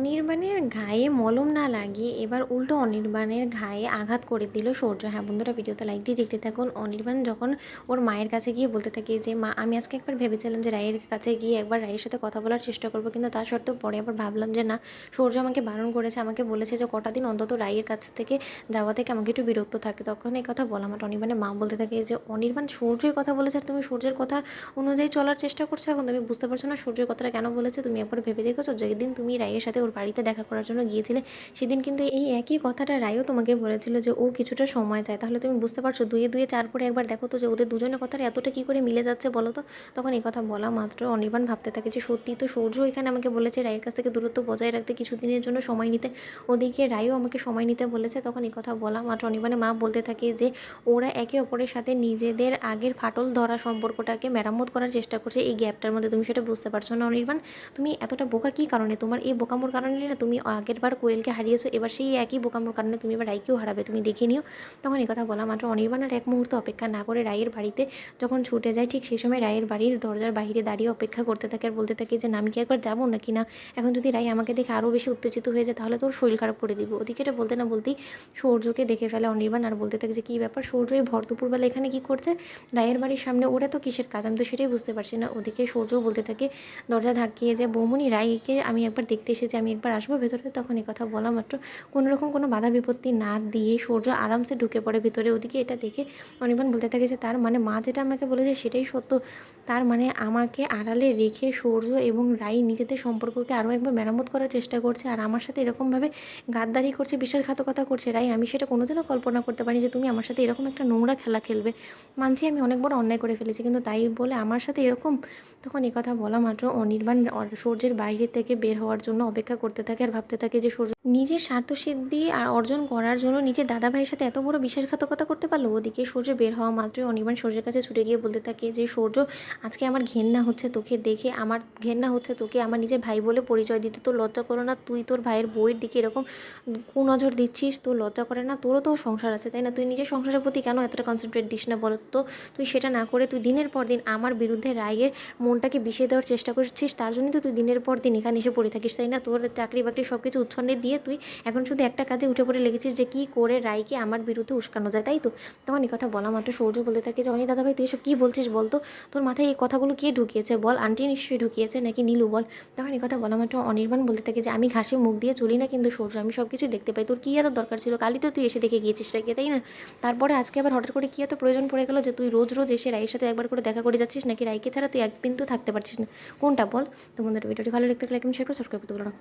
অনির্বাণের গায়ে মলম না লাগিয়ে এবার উল্টো অনির্বাণের গায়ে আঘাত করে দিল সূর্য। হ্যাঁ বন্ধুরা, ভিডিওতে লাইক দিয়ে দেখতে থাকুন। অনির্বাণ যখন ওর মায়ের কাছে গিয়ে বলতে থাকে যে মা, আমি আজকে একবার ভেবেছিলাম যে রায়ের কাছে গিয়ে একবার রায়ের সাথে কথা বলার চেষ্টা করবো, কিন্তু তা সত্ত্বেও পরে আবার ভাবলাম যে না, সূর্য আমাকে বারণ করেছে, আমাকে বলেছে যে কটা দিন অন্তত রায়ের কাছ থেকে যাওয়া থেকে আমাকে একটু বিরক্ত থাকে। তখন এই কথা বলা মাত্র অনির্বাণের মা বলতে থাকে যে অনির্বাণ সূর্যের কথা বলেছে আর তুমি সূর্যের কথা অনুযায়ী চলার চেষ্টা করছো। এখন তুমি বুঝতে পারছো না সূর্যের কথাটা কেন বলেছে? তুমি একবার ভেবে দেখেছো যেদিন তুমি রায়ের সাথে ওর বাড়িতে দেখা করার জন্য গিয়েছিলে, সেদিন কিন্তু এই একই কথাটা রায়ও তোমাকে বলেছিল যে ও কিছুটা সময় চায়। তাহলে তুমি বুঝতে পারছো, দুয়ে দুয়ে চার করে একবার দেখো তো যে ওদের দুজনের কথাটা এতটা কী করে মিলে যাচ্ছে বলো তো। তখন এই কথা বলা মাত্র অনির্বাণ ভাবতে থাকে যে সত্যি তো সূর্য এখানে আমাকে বলেছে রায়ের কাছ থেকে দূরত্ব বজায় রাখতে, কিছুদিনের জন্য সময় নিতে, ওদিকে রায়ও আমাকে সময় নিতে বলেছে। তখন এই কথা বলা মাত্র অনির্বাণের মা বলতে থাকে যে ওরা একে অপরের সাথে নিজেদের আগের ফাটল ধরা সম্পর্কটাকে মেরামত করার চেষ্টা করছে এই গ্যাপটার মধ্যে। তুমি সেটা বুঝতে পারছো না অনির্বাণ? তুমি এতটা বোকা কী কারণে? তোমার এই বোকামোর কারণে না তুমি আগের বার কোয়েলকে হারিয়েছো, এবার সেই একই বোকামোর কারণে তুমি এবার রায়কেও হারাবে, তুমি দেখে নিও। তখন এই কথা বলা মাত্র অনির্বাণ আর এক মুহূর্ত অপেক্ষা না করে রায়ের বাড়িতে যখন ছুটে যায়, ঠিক সেই সময় রায়ের বাড়ির দরজার বাইরে দাঁড়িয়ে অপেক্ষা করতে থাকে আর বলতে থাকে যে না, আমি কি একবার যাবো নাকি না, এখন যদি রায় আমাকে দেখে আরও বেশি উত্তেজিত হয়ে যায় তাহলে তোর শরীর খারাপ করে দিব। ওদিকে এটা বলতে না বলতেই সূর্যকে দেখে ফেলে অনির্বাণ আর বলতে থাকে যে কী ব্যাপার, সূর্য এই ভর দুপুরবেলা এখানে কী করছে রায়ের বাড়ির সামনে? ওরা তো কিসের কাজ, আমি তো সেটাই বুঝতে পারছি না। ওদিকে সূর্যও বলতে থাকে দরজা ধাক্কিয়ে যে বৌমনি, রায়কে আমি একবার দেখতে এসেছি, আমি একবার আসবো ভেতরে। তখন এই কথা বলা মাত্র কোনোরকম কোনো বাধা বিপত্তি না দিয়ে সূর্য আরামসে ঢুকে পড়ে ভিতরে। ওদিকে এটা দেখে অনির্বাণ বলতে থাকে যে তার মানে মা যেটা আমাকে বলেছে সেটাই সত্য, তার মানে আমাকে আড়ালে রেখে সূর্য এবং রাই নিজেদের সম্পর্ককে আরও একবার মেরামত করার চেষ্টা করছে আর আমার সাথে এরকমভাবে গাদ্দারি করছে, বিশ্বাসঘাতকতা করছে। রাই, আমি সেটা কোনোদিনও কল্পনা করতে পারিনি যে তুমি আমার সাথে এরকম একটা নোংরা খেলা খেলবে। মানছি আমি অনেক বড় অন্যায় করে ফেলেছি, কিন্তু তাই বলে আমার সাথে এরকম। তখন এই কথা বলা মাত্র অনির্বাণ সূর্যের বাইরে থেকে বের হওয়ার জন্য অপেক্ষা করতে থাকে আর ভাবতে থাকে যে সূর্য নিজের স্বার্থসিদ্ধি আর অর্জন করার জন্য নিজের দাদা ভাইয়ের সাথে এত বড় বিশ্বাসঘাতকতা করতে পারলো। ওদিকে সূর্য বের হওয়া মাত্রই অনির্বাণ সূর্যের কাছে ছুটে গিয়ে বলতে থাকে যে সূর্য, আজকে আমার ঘেন্না হচ্ছে তোকে দেখে, আমার ঘেন্না হচ্ছে তোকে আমার নিজের ভাই বলে পরিচয় দিতে। তোর লজ্জা করো না? তুই তোর ভাইয়ের বউয়ের দিকে এরকম কুনজর দিচ্ছিস, তোর লজ্জা করে না? তোরও তো সংসার আছে তাই না? তুই নিজের সংসারের প্রতি কেন এতটা কনসেন্ট্রেট দিস না বলো তো? তুই সেটা না করে তুই দিনের পর দিন আমার বিরুদ্ধে রায়ের মনটাকে বিষিয়ে দেওয়ার চেষ্টা করছিস, তার জন্যই তো তুই দিনের পর দিন এখানে এসে পড়ে থাকিস তাই না? তোর চাকরি বাকরি সব কিছু উচ্ছন্নে দিয়ে তুই এখন শুধু একটা কাজে উঠে পড়ে লেগেছিস যে কী করে রায়কে আমার বিরুদ্ধে উস্কানো যায়, তাই তো? তখন এই কথা বলা মাত্র সূর্য বলতে থাকে যে অনি দাদাভাই, তুই এসব কী বলছিস বলতো? তোর মাথায় এই কথাগুলো কে ঢুকিয়েছে বল? আন্টি নিশ্চয়ই ঢুকিয়েছে, নাকি নীলু বল? তখন এই কথা বলা মাত্র অনির্বাণ বলতে থাকে যে আমি ঘাসে মুখ দিয়ে চলি না কিন্তু সূর্য, আমি সব কিছু দেখতে পাই। তোর কী এত দরকার ছিল? কালই তো তুই এসে দেখে গিয়েছিস রায়কে, তাই না? তারপরে আজকে আবার হঠাৎ করে কী এত প্রয়োজন পড়ে গেলো যে তুই রোজ রোজ এসে রায়ের সাথে একবার করে দেখা করে যাচ্ছিস, নাকি রায়কে ছাড়া তুই এক বিন্দু থাকতে পারছিস না? কোনটা বল? তো বন্ধুরা, ভিডিওটি ভালো লাগতে লাইক এবং শেয়ার করে সাবস্ক্রাইব করতে বলো না।